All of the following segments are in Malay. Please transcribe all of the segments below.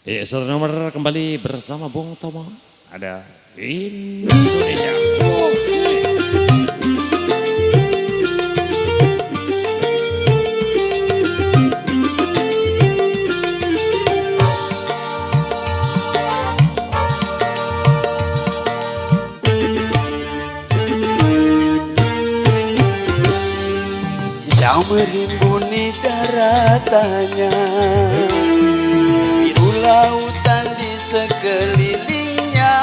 Saudara nomor kembali bersama Bung Tomo. Ada Indonesia. Hijau merimbuni daratannya, biru lautan di sekelilingnya.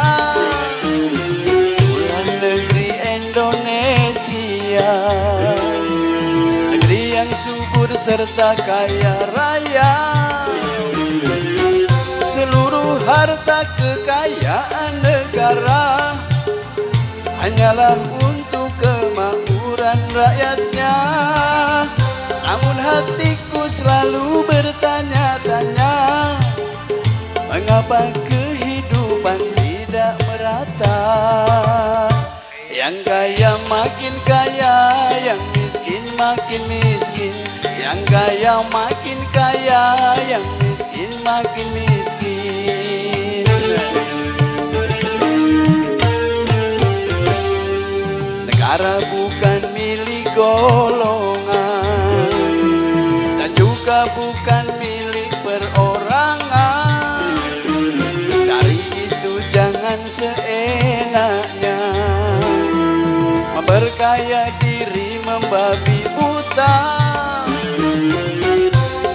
Itulah negeri Indonesia, negeri yang subur serta kaya raya. Seluruh harta kekayaan negara hanyalah untuk kemakmuran rakyatnya. Namun hatiku selalu bertanya-tanya, mengapa kehidupan tidak merata? Yang kaya makin kaya, yang miskin makin miskin. Yang kaya makin kaya, yang miskin makin miskin. Negara bukan milik golongan, dan juga bukan milik perorangan. Dari itu jangan seenaknya memperkaya diri, membabi buta.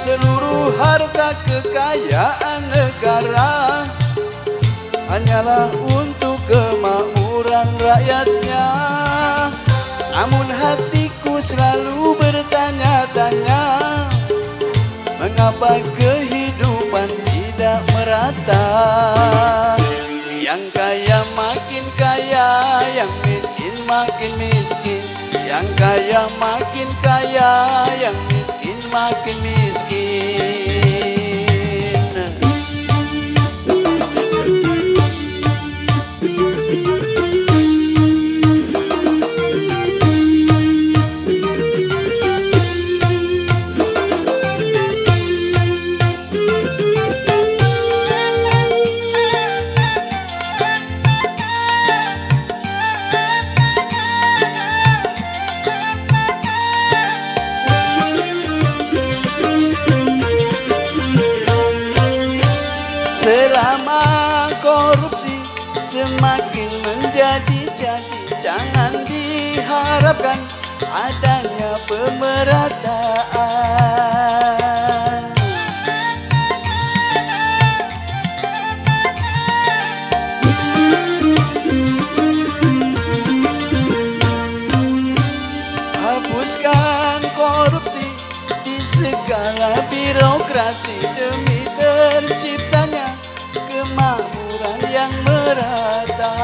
Seluruh harta kekayaan negara hanyalah untuk kemakmuran rakyatnya. Namun hatiku selalu bertanya-tanya, mengapa kehidupan tidak merata? Yang kaya makin kaya, yang miskin makin miskin. Yang kaya makin kaya, yang miskin makin miskin. Selama korupsi semakin menjadi-jadi, jangan diharapkan adanya pemerataan. Hapuskan korupsi di segala birokrasi demi terciptanya kemakmuran yang merata.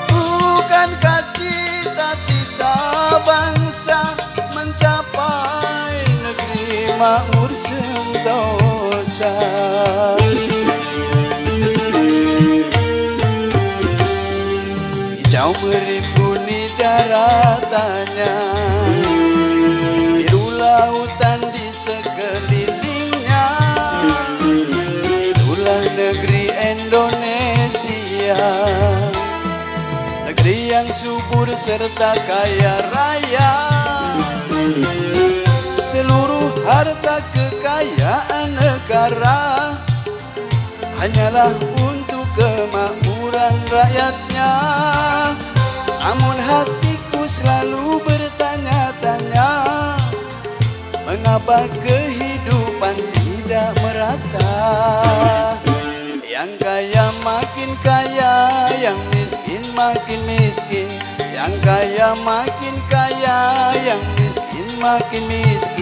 Bukankah cita-cita bangsa mencapai negeri makmur sentosa? Hijau merimbuni daratannya, biru lautan di sekelilingnya. Itulah negeri Indonesia, negeri yang subur serta kaya raya. Seluruh harta kekayaan negara hanyalah untuk kemakmuran rakyatnya. Namun hatiku selalu bertanya-tanya, mengapa kehidupan tidak merata? Yang kaya makin kaya, yang miskin makin miskin. Yang kaya makin kaya, yang miskin makin miskin.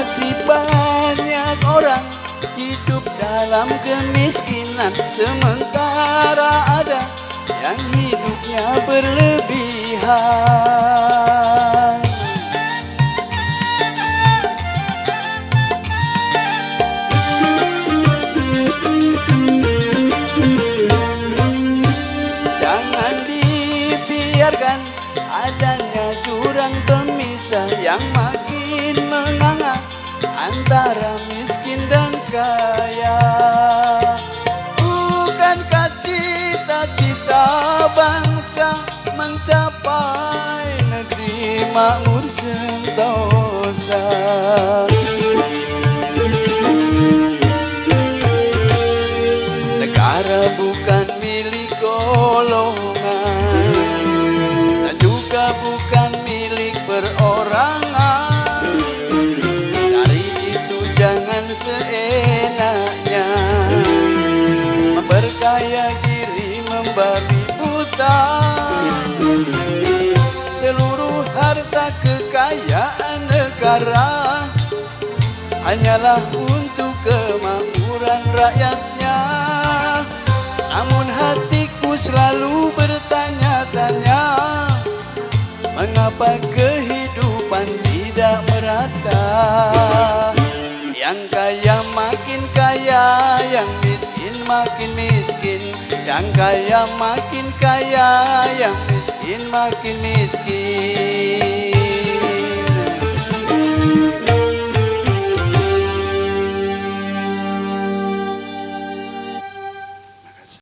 Masih banyak orang hidup dalam kemiskinan, sementara ada yang hidupnya berlebihan. Jangan dibiarkan adanya jurang pemisah yang makin menganga antara miskin dan kaya. Bukankah cita-cita bangsa mencapai negeri makmur sentosa? Negara bukan milik golongan dan juga bukan milik perorangan. Dari itu jangan seenaknya memperkaya diri, membabi buta. Seluruh harta kekayaan negara hanyalah untuk kemakmuran rakyatnya. Namun hatiku selalu bertanya-tanya, mengapa kehidupan tidak merata? Yang kaya makin kaya, yang miskin makin miskin. Yang kaya makin kaya, yang miskin makin miskin.